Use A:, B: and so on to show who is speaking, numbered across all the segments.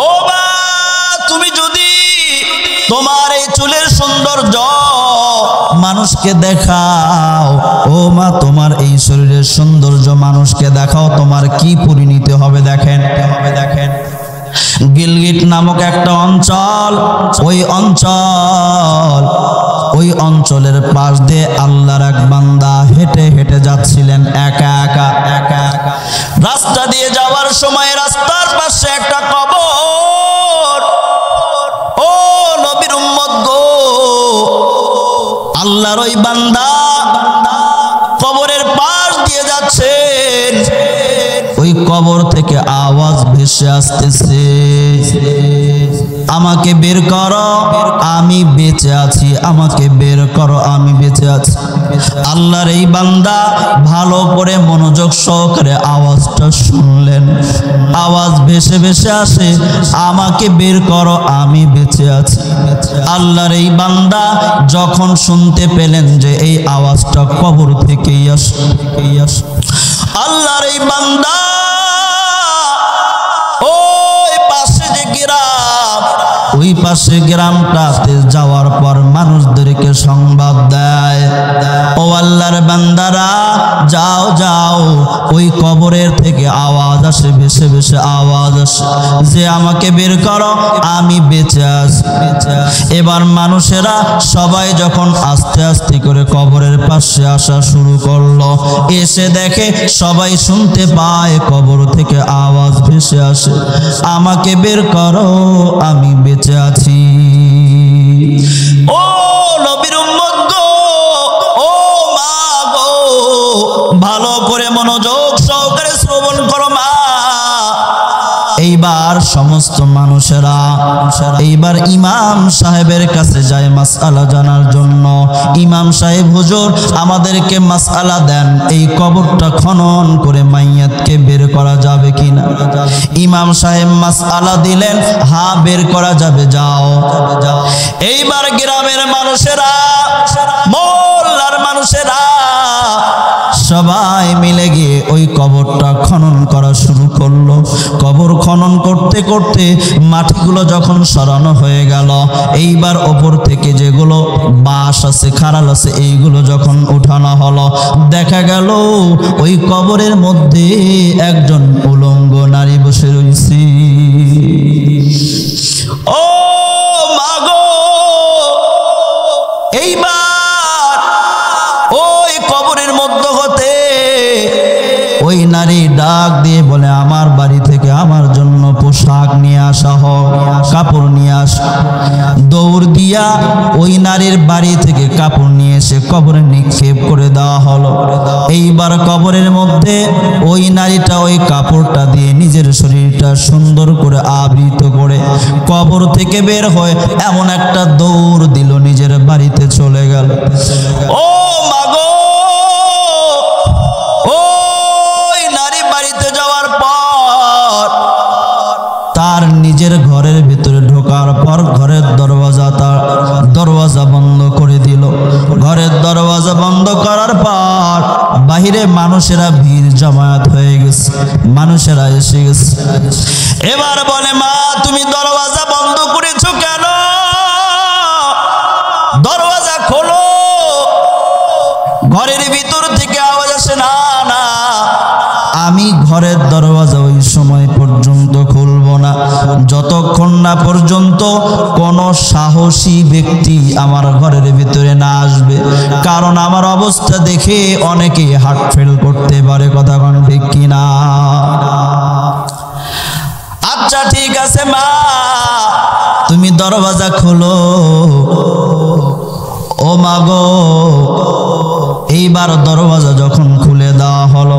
A: ও মা, তুমি যদি তোমার এই চুলের সৌন্দর্য মানুষকে দেখাও, ও মা তোমার এই শরীরের সৌন্দর্য মানুষকে দেখাও, তোমার কি পরিণতি হবে দেখেন। গিলগিট নামক একটা অঞ্চল, ওই অঞ্চলের পাশ দিয়ে আল্লাহর এক বান্দা হেঁটে হেঁটে যাচ্ছিলেন একা একা। রাস্তা দিয়ে যাওয়ার সময় রাস্তার পাশে একটা কবর। ও নবীর উম্মত গো, আল্লাহর ওই বান্দা কবরের পাশ দিয়ে যাচ্ছেন, ওই কবর থেকে আওয়াজ ভেসে আসতেছে, আমাকে বের করো আমি বেঁচে আছি, আমাকে বের করো আমি বেঁচে আছি। আল্লাহর এই বান্দা ভালো করে মনোযোগ সহকারে আওয়াজটা শুনলেন, আওয়াজ ভেসে ভেসে আসে, আমাকে বের করো আমি বেঁচে আছি। আল্লাহর এই বান্দা যখন শুনতে পেলেন যে এই আওয়াজটা কবর থেকেই আসে, আল্লাহর এই বান্দা ওই পাশে যে গ্রাম, ওই পাশে গ্রামটাতে যাওয়ার পর মানুষদেরকে সংবাদ দেয়, ও আল্লাহর বান্দারা যাও যাও, ওই কবরের থেকে আওয়াজ আসে, ভেসে ভেসে আওয়াজ আসে যে আমাকে বের করো আমি বেঁচে আছি। এবার মানুষেরা সবাই যখন আস্তে আস্তে করে কবরের পাশে আসা শুরু করলো, এসে দেখে সবাই শুনতে পায় কবর থেকে আওয়াজ ভেসে আসে, আমাকে বের করো আমি বেঁচে আছি। ও নবীর উম্মত গো, ও মা গো, ভালো করে মনোযোগ সহকারে শ্রবণ করো মা। এইবার সমস্ত মানুষেরা এইবার ইমাম সাহেবের কাছে যায় মাসআলা জানার জন্য। ইমাম সাহেব হুজুর আমাদেরকে মাসআলা দেন, এই কবরটা খনন করে মাইয়াতকে বের করা যাবে কিনা। ইমাম সাহেব মাসআলা দিলেন, হ্যাঁ বের করা যাবে, যাও। এইবার গ্রামের মানুষেরা, মোল্লার মানুষেরা সবাই মিলে গিয়ে ওই কবরটা খনন করা শুরু করলো। কবর খনন করতে করতে মাটিগুলো যখন সরানো হয়ে গেল, এইবার ওপর থেকে যেগুলো বাঁশ আছে, খাড়াল আছে, এইগুলো যখন উঠানো হলো, দেখা গেল ওই কবরের মধ্যে একজন উলঙ্গ নারী বসে রয়েছে। ও মাগো, এইবার ওই কবরের মধ্যে হতে ওই নারী ডাক দিয়ে বলে, আমার বাড়ি থেকে আমার জন্য পোশাক নিয়ে আসা হোক, কাপড় নিয়ে আসা। দৌড় দিয়া ওই নারীর বাড়ি থেকে কাপড় নিয়ে এসে কবরে নিক্ষেপ করে দেওয়া হলো। এইবার কবরের মধ্যে ওই নারীটা ওই কাপড়টা দিয়ে নিজের শরীরটা সুন্দর করে আবৃত করে কবর থেকে বের হয়ে এমন একটা দৌড় দিল, নিজের বাড়িতে চলে গেল। ও মাগো, তার নিজের ঘরের ভিতরে ঢোকার পর ঘরের দরওয়াজা বন্ধ করে দিল। ঘরের দরওয়াজা বন্ধ করার পর বাহিরে মানুষেরা ভিড় জমায়েত হয়ে গেছে, মানুষেরা এসে গেছে। এবার বলে, মা তুমি দরওয়াজা বন্ধ করেছো কেন? দরওয়াজা খোলো। ঘরের ভিতর থেকে আওয়াজ আসে, না না আমি ঘরের দরওয়াজা ওই সময় পর্যন্ত খুলবো না যতক্ষণ না পর্যন্ত কোন সাহসী ব্যক্তি আমার ঘরের ভিতরে না আসবে, কারণ আমার অবস্থা দেখে অনেকে হার্ট ফেল করতে পারে। কথা কোন ঠিক কিনা? আচ্ছা ঠিক আছে মা, তুমি দরওয়াজা খোলো। ও মা গো, এইবার দরওয়াজা যখন খুলে দেওয়া হলো,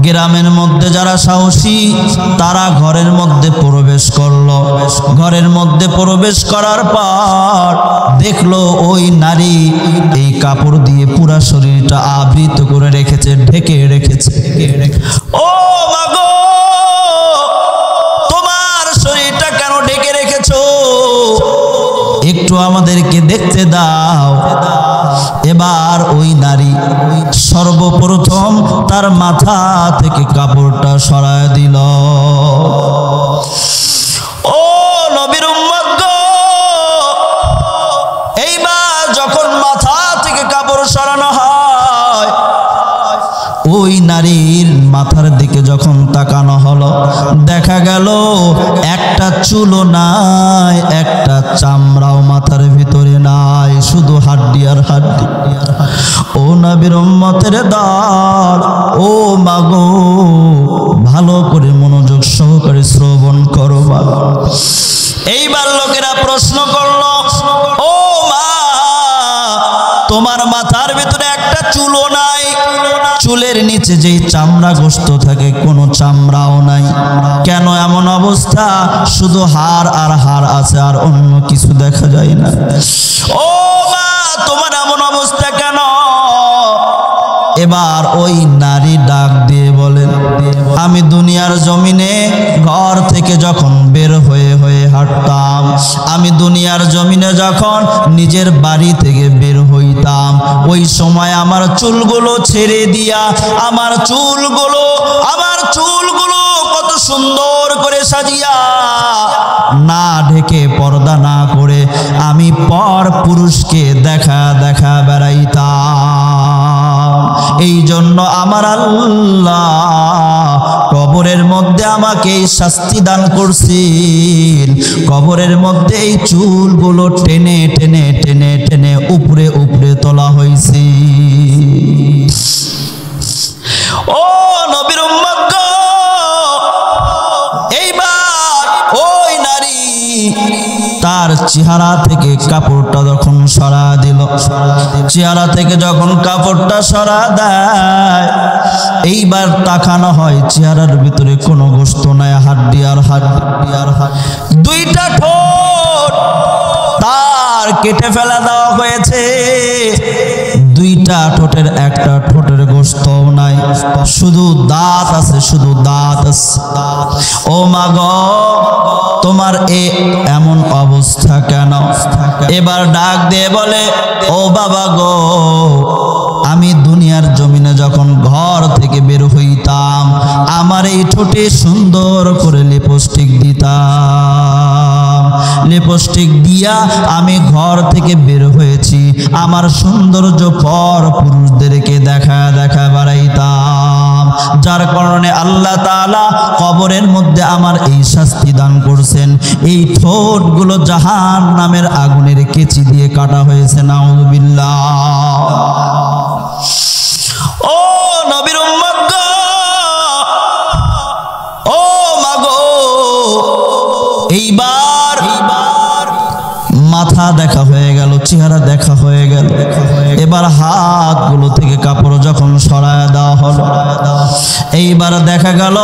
A: গ্রামের মধ্যে যারা সাহসী তারা ঘরের মধ্যে প্রবেশ করলো। ঘরের মধ্যে প্রবেশ করার পর দেখলো ওই নারী এই কাপড় দিয়ে পুরা শরীরটা আবৃত করে রেখেছে, ঢেকে রেখেছে। ও মা গো, তোমার শরীরটা কেন ঢেকে রেখেছো? একটু আমাদেরকে দেখতে দাও। এবার ওই নারী সর্বপ্রথম তার মাথা থেকে কাপড়টা সরায় দিল। একটা চুলও নাই, একটা চামড়াও মাথার ভিতরে নাই, শুধু হাড্ডি আর হাড্ডি। ও নবীর উম্মতের দল, ও মাগো ভালো করে মনোযোগ সহকারে শ্রবণ করো। এইবার লোকেরা প্রশ্ন করলো, ও মা তোমার মাথার ভিতরে একটা চুলও নাই, চুলের নিচে যেই চামড়া গোস্ত থাকে কোনো চামড়াও নাই, কেন এমন অবস্থা? শুধু হাড় আর হাড় আছে, আর অন্য কিছু দেখা যায় না। ও মা তোমার এমন অবস্থা কেন? এবার ওই নারী ডাক দিয়ে বলেন, আমি দুনিয়ার জমিনে ঘর থেকে যখন বের হয়ে হয়ে হাঁটতাম, আমি দুনিয়ার জমিনে যখন নিজের বাড়ি থেকে বের হইতাম, ওই সময় আমার চুলগুলো ছেড়ে দিয়া, আমার চুলগুলো কত সুন্দর করে সাজিয়া, না ঢেকে পর্দা না করে আমি পর পুরুষকে দেখা দেখা বেড়াইতাম। এই জন্য আমার আল্লাহ কবরের মধ্যে আমাকে এই শাস্তি দান করছেন। কবরের মধ্যে এই চুলগুলো টেনে টেনে টেনে টেনে উপরে উপরে তোলা হয়েছে। ও নবীর উম্মত গো, এইবার ওই নারী তার চেহারা থেকে কাপড়টা যখন সরা দিল, চেহারা থেকে যখন কাপড়টা সরা দেয়, এইবার তাকানো হয়, চেহারার ভিতরে কোনো গোস্ত নাই, হাড্ডি আর হাড্ডি আর হাড্ডি। দুইটা ঠোঁট তার কেটে ফেলা দেওয়া হয়েছে, দুইটা ঠোঁটের একটা ঠোঁটের গোস্তও নাই, শুধু দাঁত আছে, শুধু দাঁত আছে। ও মা গো তোমার এমন অবস্থা কেন? এবার ডাক দিয়ে বলে, ও বাবা গো আমি দুনিয়ার জমিনে যখন ঘর থেকে বের হইতাম, আমার এই ঠোঁটে সুন্দর করে লিপস্টিক দিতাম, লিপস্টিক দিয়া আমি ঘর থেকে বের হয়েছি, আমার সৌন্দর্য পর পুরুষদেরকে দেখা দেখা বাড়াইতাম, যার কারণে আল্লাহ তাআলা কবরের মধ্যে আমার এই শাস্তি দান করছেন। এই ঠোঁটগুলো জাহান্নামের আগুনের কেচি দিয়ে কাটা হয়েছে, নাউযুবিল্লাহ। ও নবীর উম্মত গো, ও মাগো এইবার মাথা দেখা হয়ে গেল, চেহারা দেখা হয়ে গেল, এবার হাতগুলো থেকে কাপড় যখন সরায় দেওয়া হলো, এইবার দেখা গেল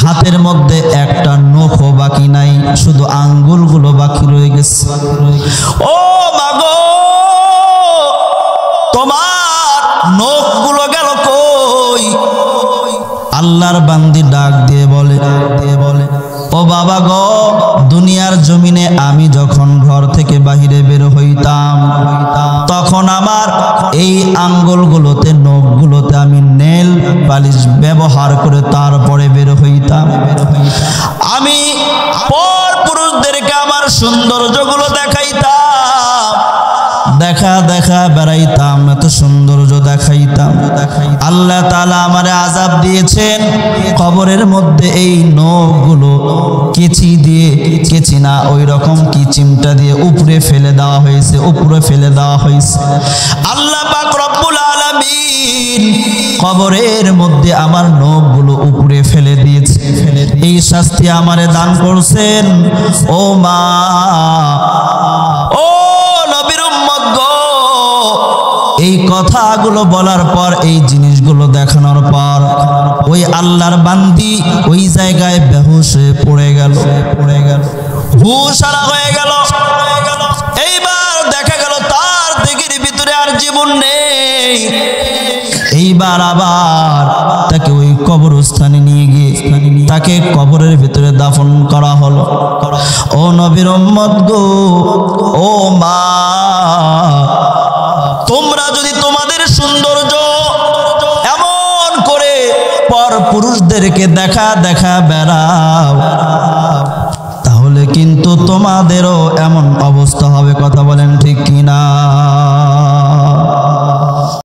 A: হাতের মধ্যে একটা নখও বাকি নাই, শুধু আঙ্গুলগুলো বাকি রয়ে গেছে। ও মাগো তোমার নখগুলো গেল কই? আল্লাহর বান্দি ডাক দিয়ে বলে, ও বাবা গো দুনিয়ার জমিনে আমি যখন ঘর থেকে বাহিরে বের হইতাম, তখন আমার এই আঙ্গুলগুলোতে নখগুলোতে আমি নেল পালিশ ব্যবহার করে তারপরে বের হইতাম। আমি পর পুরুষদেরকে আমার সৌন্দর্যগুলো দেখাইতাম, দেখা দেখা বেড়াইতাম, এত সৌন্দর্য দেখাইতাম। আল্লাহ তাআলা আমারে আযাব দিয়েছেন, কবরের মধ্যে এই নখগুলো কেচি দিয়ে, কেচি না ওই রকম কি চিমটা দিয়ে উপরে ফেলে দেওয়া হয়েছে, উপরে ফেলে দেওয়া হয়েছে। আল্লাহ পাক রব্বুল আলামিন কবরের মধ্যে আমার নখগুলো উপরে ফেলে দিয়েছে, এই শাস্তি আমারে দান করছেন। ও মা, ও নবীর উম্মত গো, এই কথাগুলো বলার পর, এই জিনিসগুলো দেখানোর পর ওই আল্লাহর বান্দি ওই জায়গায় বেহুশ হয়ে পড়ে গেল, হুঁশ হারা হয়ে গেল। এইবার দেখা গেল তার দিকের ভিতরে আর জীবন নেই। এইবার আবার তাকে ওই কবরস্থানে নিয়ে গিয়ে তাকে কবরের ভিতরে দাফন করা হলো। ও নবীর উম্মত গো, ও মা, তোমরা যদি তোমাদের সৌন্দর্য এমন করে পর পুরুষদেরকে দেখা দেখা বেড়াও, তাহলে কিন্তু তোমাদেরও এমন অবস্থা